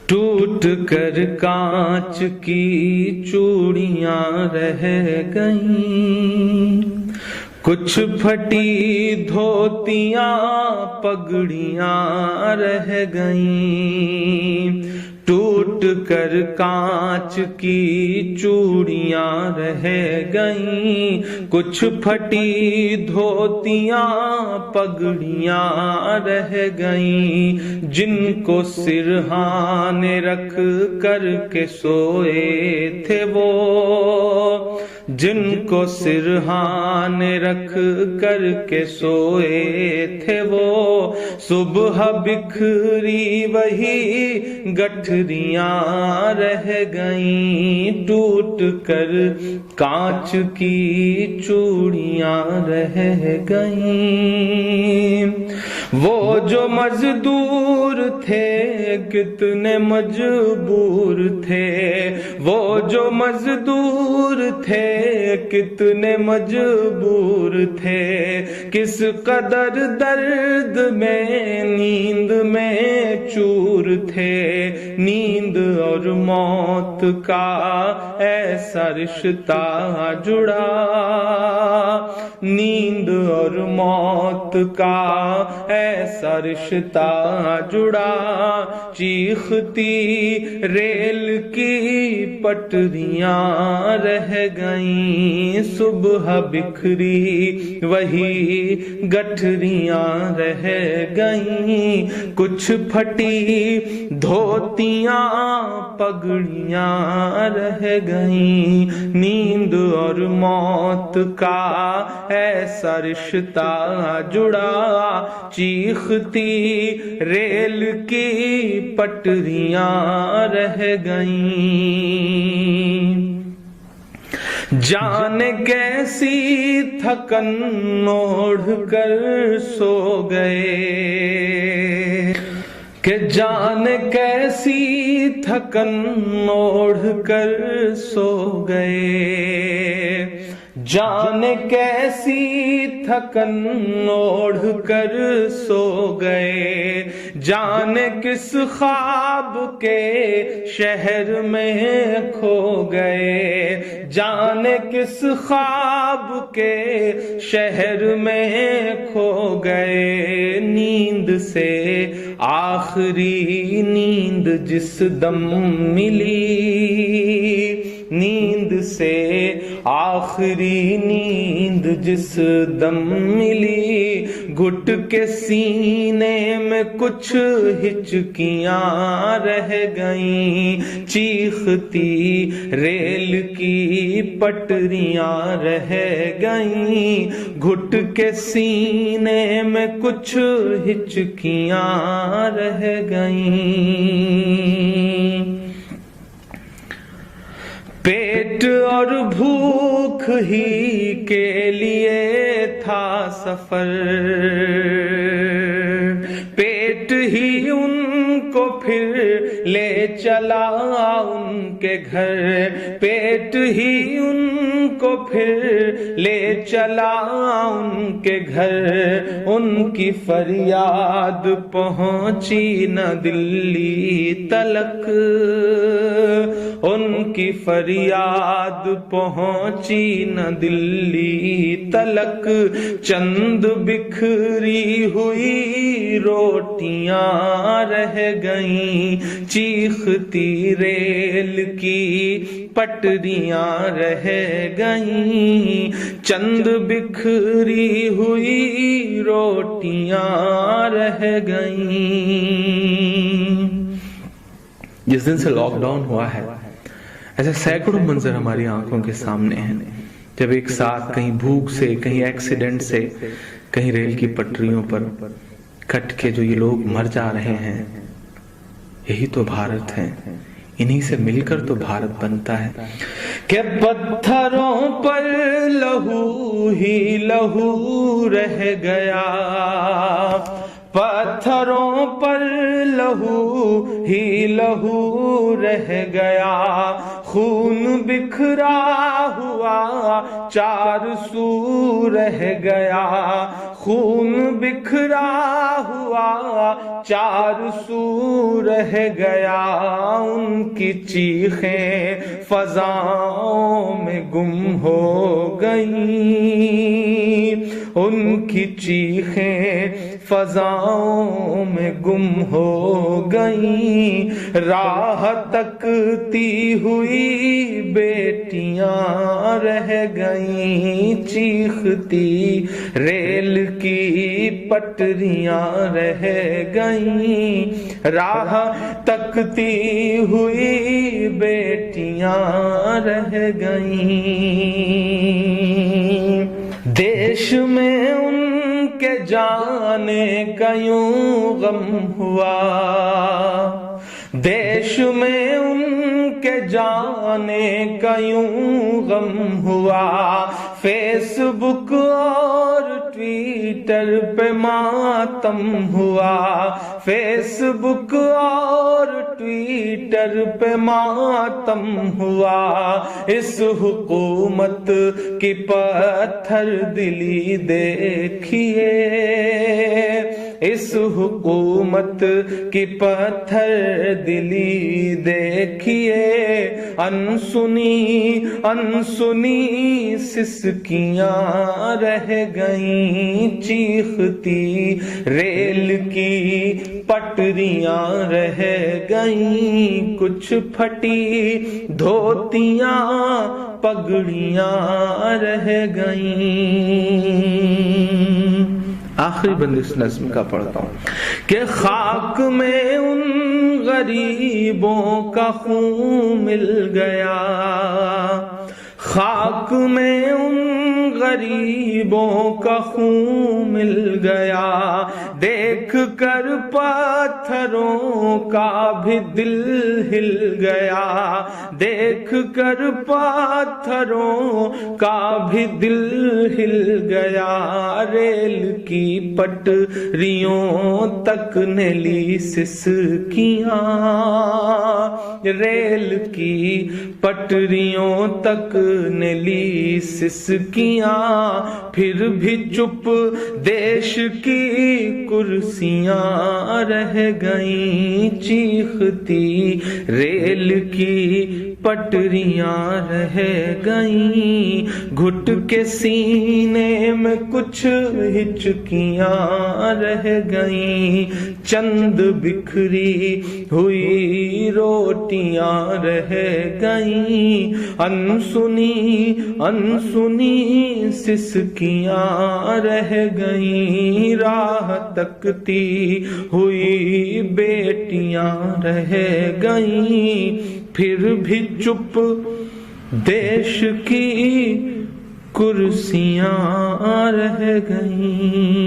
ٹوٹ کر کانچ کی چوڑیاں رہ گئیں، کچھ پھٹی دھوتیاں پگڑیاں رہ گئیں، ٹوٹ کر کانچ کی چوڑیاں رہ گئیں، کچھ پھٹی دھوتیاں پگڑیاں رہ گئیں، جن کو سرہانے رکھ کر کے سوئے تھے وہ، جن کو سرہانے رکھ کر کے سوئے تھے وہ، صبح بکھری وہی گٹھریاں رہ گئیں، ٹوٹ کر کانچ کی چوڑیاں رہ گئیں۔ وہ جو مزدور تھے کتنے مجبور تھے، وہ جو مزدور تھے کتنے مجبور تھے، کس قدر درد میں نیند میں چور تھے، نیند اور موت کا ایسا رشتہ جڑا، نیند اور موت کا ایسا رشتہ جڑا، چیختی ریل کی پٹریاں رہ گئیں، صبح بکھری وہی گٹھریاں رہ گئیں، کچھ پھٹی دھوتیاں پگڑیاں رہ گئیں، نیند اور موت کا ایسا رشتہ جڑا، چیختی ریل کی پٹریاں رہ گئیں۔ جانے کیسی تھکن اوڑھ کر سو گئے، کہ جانے کیسی تھکن اوڑھ کر سو گئے، جانے کیسی تھکن اوڑھ کر سو گئے، جانے کس خواب کے شہر میں کھو گئے، جانے کس خواب کے شہر میں کھو گئے، نیند سے آخری نیند جس دم ملی، نیند سے آخری نیند جس دم ملی، گھٹ کے سینے میں کچھ ہچکیاں رہ گئیں، چیختی ریل کی پٹریاں رہ گئیں، گھٹ کے سینے میں کچھ ہچکیاں رہ گئیں۔ پیٹ اور بھوک ہی کے لیے تھا سفر، پیٹ ہی ان کو پھر لے چلا ان کے گھر، پیٹ ہی ان کو پھر لے چلا ان کے گھر، ان کی فریاد پہنچی نہ دلی تلک، ان کی فریاد پہنچی نہ دلی تلک، چند بکھری ہوئی روٹیاں رہ گئیں، چیختی ریل کی پٹریاں رہ گئیں، چند بکھری ہوئی روٹیاں رہ گئیں۔ جس دن سے لاک ڈاؤن ہوا ہے ایسے سینکڑوں منظر ہماری آنکھوں کے سامنے ہیں، جب ایک ساتھ کہیں بھوک سے، کہیں ایکسیڈنٹ سے، کہیں ریل کی پٹریوں پر کٹ کے جو یہ لوگ مر جا رہے ہیں، یہی تو بھارت ہے، انہی سے مل کر تو بھارت بنتا ہے۔ کہ پتھروں پر لہو ہی لہو رہ گیا، پتھروں پر لہو ہی لہو رہ گیا، خون بکھرا ہوا چار سو رہ گیا، خون بکھرا ہوا چار سو رہ گیا، ان کی چیخیں فضاؤں میں گم ہو گئیں، ان کی چیخیں فضاؤں میں گم ہو گئیں، راہ تکتی ہوئی بیٹیاں رہ گئیں، چیختی ریل کی پٹریاں رہ گئیں، راہ تکتی ہوئی بیٹیاں رہ گئیں، دیش میں ان کے جانے کا یوں غم ہوا، دیش میں ان کے جانے کا یوں غم ہوا، فیس بک اور ٹویٹر پہ ماتم ہوا، فیس بک اور ٹویٹر پہ ماتم ہوا، اس حکومت کی پتھر دلی دیکھیے، اس حکومت کی پتھر دلی دیکھیے، انسنی انسنی سسکیاں رہ گئیں، چیختی ریل کی پٹریاں رہ گئیں، کچھ پھٹی دھوتیاں پگڑیاں رہ گئیں۔ آخری بند اس نظم کا پڑھتا ہوں کہ خاک میں ان غریبوں کا خون مل گیا، خاک میں ان غریبوں کا خون مل گیا، دیکھ کر پتھروں کا بھی دل ہل گیا، دیکھ کر پتھروں کا بھی دل ہل گیا، ریل کی پٹریوں تک نے لی سسکیاں، ریل کی پٹریوں تک نے لی سسکیاں، پھر بھی چپ دیش کی کرسیاں رہ گئیں، چیختی ریل کی پٹریاں رہ گئیں، گھٹ کے سینے میں کچھ ہچکیاں رہ گئیں، چند بکھری ہوئی روٹیاں رہ گئیں، انسنی انسنی سسکیاں رہ گئیں، راہ تکتی ہوئی بیٹیاں رہ گئیں، پھر بھی چپ دیش کی کرسیاں رہ گئیں۔